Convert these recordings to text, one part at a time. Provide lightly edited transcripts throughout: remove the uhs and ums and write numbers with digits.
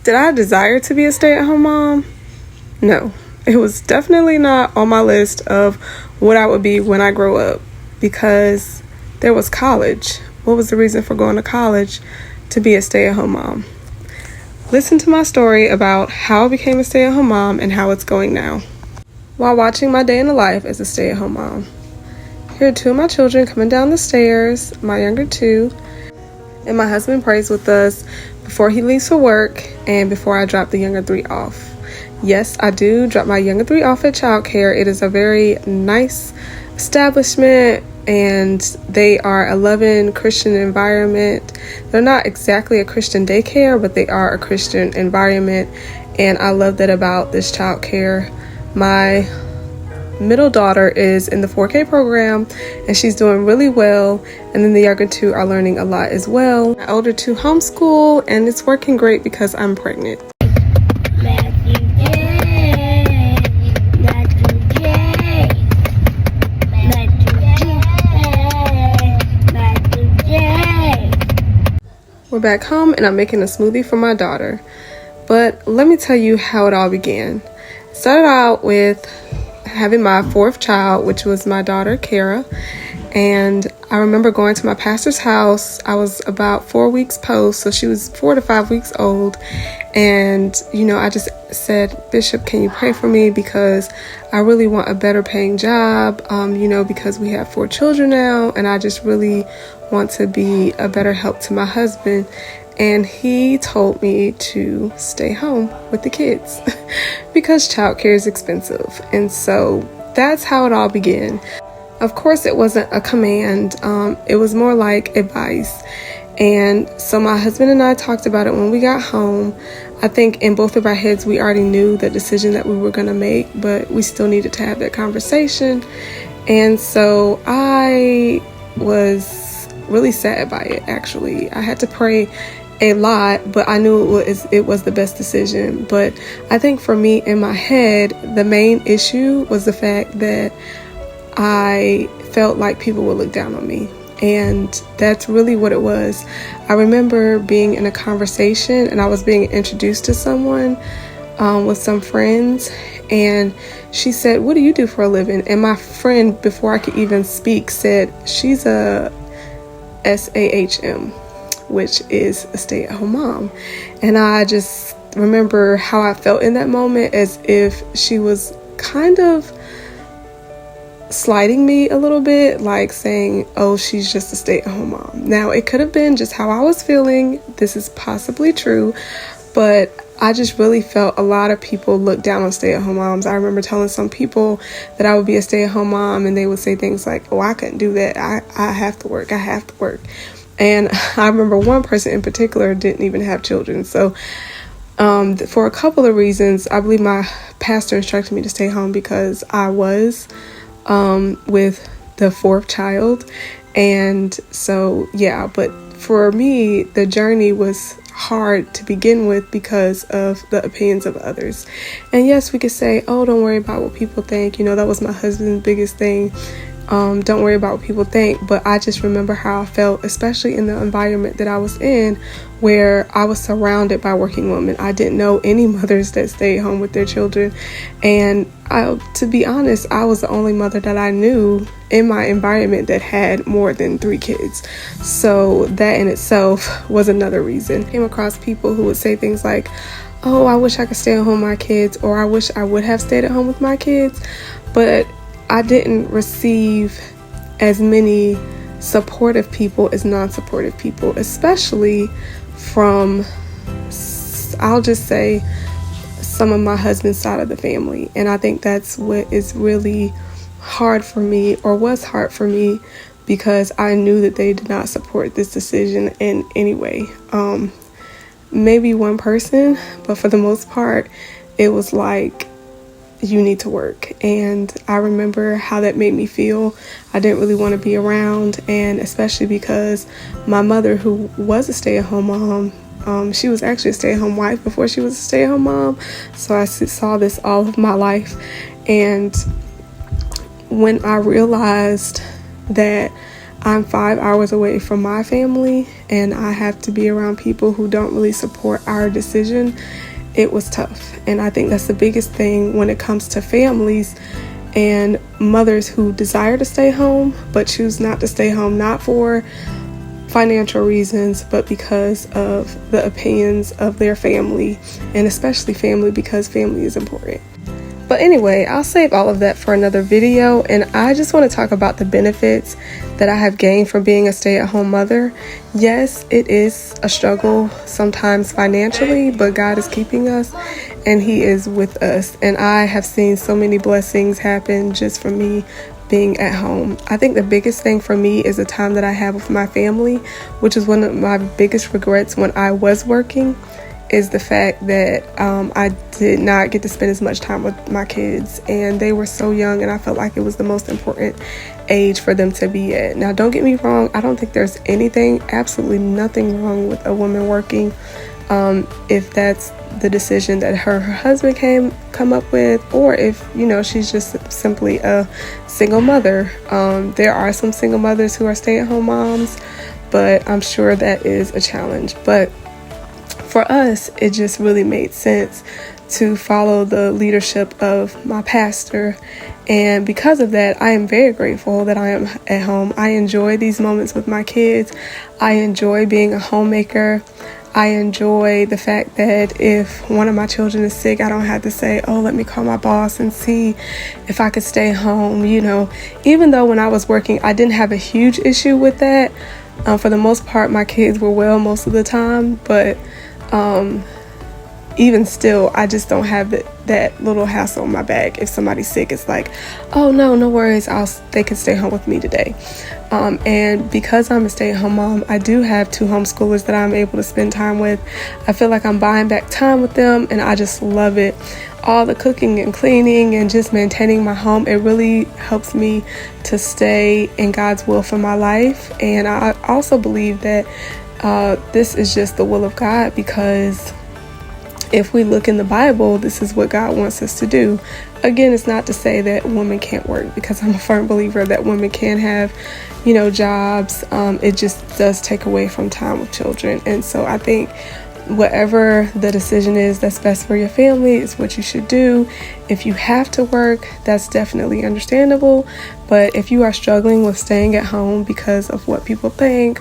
Did I desire to be a stay-at-home mom? No, it was definitely not on my list of what I would be when I grow up, because there was college. What was the reason for going to college? To be a stay-at-home mom. Listen to my story about how I became a stay-at-home mom and how it's going now. While watching my day in the life as a stay-at-home mom. Here are two of my children coming down the stairs, my younger two, and my husband prays with us before he leaves for work and before I drop the younger three off. Yes, I do drop my younger three off at childcare. It is a very nice establishment, and they are a loving Christian environment. They're not exactly a Christian daycare, but they are a Christian environment, and I love that about this childcare. My middle daughter is in the 4K program, and she's doing really well, and then the younger two are learning a lot as well. My older two homeschool, and it's working great because I'm pregnant. We're back home, and I'm making a smoothie for my daughter. But let me tell you how it all began. It started out with having my fourth child, which was my daughter, Kara. And I remember going to my pastor's house. I was about 4 weeks post, so she was 4 to 5 weeks old. And, I just said, Bishop, can you pray for me? Because I really want a better paying job, because we have 4 children now. And I just really want to be a better help to my husband. And he told me to stay home with the kids because childcare is expensive. And so that's how it all began. Of course, it wasn't a command. It was more like advice. And so my husband and I talked about it when we got home. I think in both of our heads, we already knew the decision that we were going to make, but we still needed to have that conversation. And so I was really sad by it, actually. I had to pray a lot, but I knew it was the best decision. But I think for me, in my head, the main issue was the fact that I felt like people would look down on me. And that's really what it was. I remember being in a conversation, and I was being introduced to someone with some friends, and she said, "What do you do for a living?" And my friend, before I could even speak, said, "She's a SAHM, which is a stay-at-home mom." And I just remember how I felt in that moment, as if she was kind of slighting me a little bit, like saying, "Oh, she's just a stay-at-home mom." Now, it could have been just how I was feeling. This is possibly true, but I just really felt a lot of people look down on stay-at-home moms. I remember telling some people that I would be a stay-at-home mom, and they would say things like, "Oh, I couldn't do that. I have to work. I have to work." And I remember one person in particular didn't even have children. So for a couple of reasons, I believe my pastor instructed me to stay home because I was with the fourth child. And so, yeah, but for me, the journey was hard to begin with because of the opinions of others. And yes, we could say, "Oh, don't worry about what people think." That was my husband's biggest thing. Don't worry about what people think. But I just remember how I felt, especially in the environment that I was in, where I was surrounded by working women. I didn't know any mothers that stayed home with their children. And to be honest, I was the only mother that I knew in my environment that had more than 3 kids. So that in itself was another reason. I came across people who would say things like, "Oh, I wish I could stay at home with my kids," or "I wish I would have stayed at home with my kids." But I didn't receive as many supportive people as non-supportive people, especially from, I'll just say, some of my husband's side of the family. And I think that's what is really hard for me, or was hard for me, because I knew that they did not support this decision in any way. Maybe one person, but for the most part, it was like, you need to work. And I remember how that made me feel. I didn't really want to be around, and especially because my mother, who was a stay-at-home mom, she was actually a stay-at-home wife before she was a stay-at-home mom. So I saw this all of my life. And when I realized that I'm 5 hours away from my family, and I have to be around people who don't really support our decision. It was tough. And I think that's the biggest thing when it comes to families and mothers who desire to stay home but choose not to stay home, not for financial reasons, but because of the opinions of their family, and especially family, because family is important. But anyway, I'll save all of that for another video, and I just want to talk about the benefits that I have gained from being a stay-at-home mother. Yes, it is a struggle sometimes financially, but God is keeping us and He is with us. And I have seen so many blessings happen just from me being at home. I think the biggest thing for me is the time that I have with my family, which is one of my biggest regrets when I was working, is the fact that I did not get to spend as much time with my kids, and they were so young, and I felt like it was the most important age for them to be at. Now, don't get me wrong, I don't think there's absolutely nothing wrong with a woman working, if that's the decision that her husband come up with, or if, she's just simply a single mother. There are some single mothers who are stay-at-home moms, but I'm sure that is a challenge. But for us, it just really made sense to follow the leadership of my pastor. And because of that, I am very grateful that I am at home. I enjoy these moments with my kids. I enjoy being a homemaker. I enjoy the fact that if one of my children is sick, I don't have to say, oh, let me call my boss and see if I could stay home. Even though when I was working, I didn't have a huge issue with that. For the most part, my kids were well most of the time, but even still, I just don't have that little hassle on my back. If somebody's sick, it's like, oh no worries, they can stay home with me today. And because I'm a stay-at-home mom, I do have 2 homeschoolers that I'm able to spend time with. I feel like I'm buying back time with them, and I just love it. All the cooking and cleaning and just maintaining my home, it really helps me to stay in God's will for my life. And I also believe that this is just the will of God, because if we look in the Bible, this is what God wants us to do. Again, it's not to say that women can't work, because I'm a firm believer that women can have, jobs. It just does take away from time with children. And so I think whatever the decision is that's best for your family is what you should do. If you have to work, that's definitely understandable. But if you are struggling with staying at home because of what people think,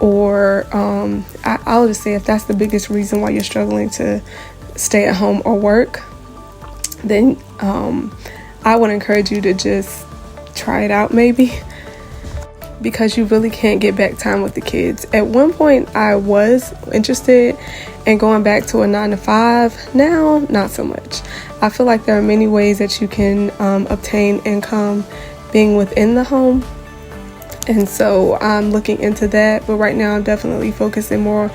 or I'll just say if that's the biggest reason why you're struggling to stay at home or work, then I would encourage you to just try it out maybe, because you really can't get back time with the kids. At one point, I was interested in going back to a 9-to-5. Now, not so much. I feel like there are many ways that you can obtain income being within the home. And so I'm looking into that. But right now, I'm definitely focusing more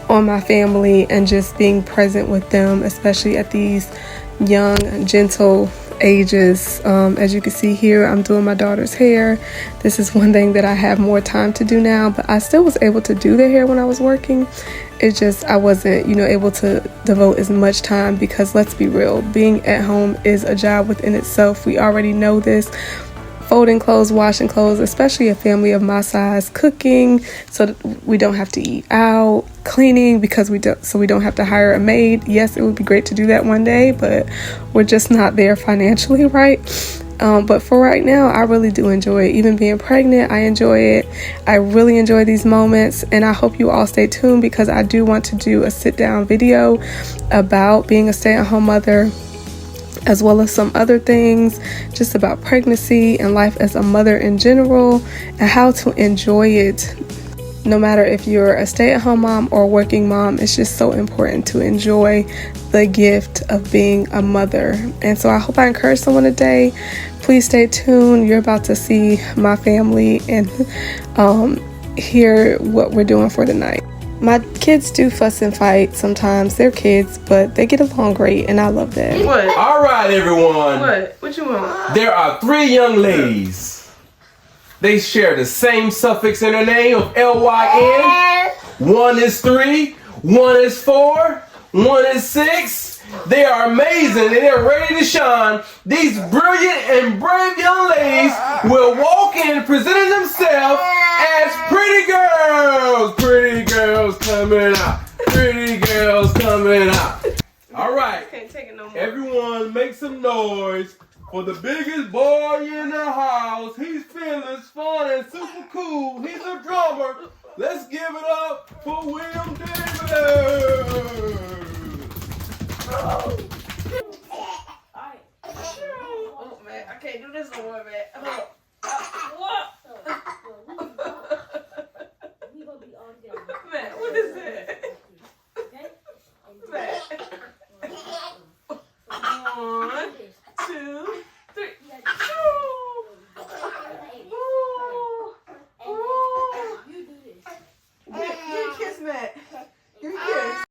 on my family and just being present with them, especially at these young, gentle ages. As you can see here, I'm doing my daughter's hair. This is one thing that I have more time to do now, but I still was able to do their hair when I was working. It's just I wasn't, able to devote as much time, because let's be real, being at home is a job within itself. We already know this. Folding clothes, washing clothes, especially a family of my size, cooking so that we don't have to eat out, cleaning so we don't have to hire a maid. Yes, it would be great to do that one day, but we're just not there financially, right? But for right now, I really do enjoy it. Even being pregnant, I enjoy it. I really enjoy these moments, and I hope you all stay tuned, because I do want to do a sit-down video about being a stay-at-home mother, as well as some other things just about pregnancy and life as a mother in general, and how to enjoy it. No matter if you're a stay-at-home mom or a working mom, it's just so important to enjoy the gift of being a mother. And so I hope I encourage someone today. Please stay tuned. You're about to see my family and hear what we're doing for the night. My kids do fuss and fight sometimes. They're kids, but they get along great, and I love that. What? All right, everyone. What you want? There are 3 young ladies. They share the same suffix in their name of L-Y-N. One is 3, one is 4, one is 6. They are amazing, and they're ready to shine. These brilliant and brave young ladies will walk in presenting themselves as pretty girls. Pretty girls coming out. Pretty girls coming out. All right. Can't take it no more. Everyone make some noise for the biggest boy in the house. He's fearless, fun, and super cool. He's a drummer. Let's give it up for William Davis. Oh man, I can't do this no more, man.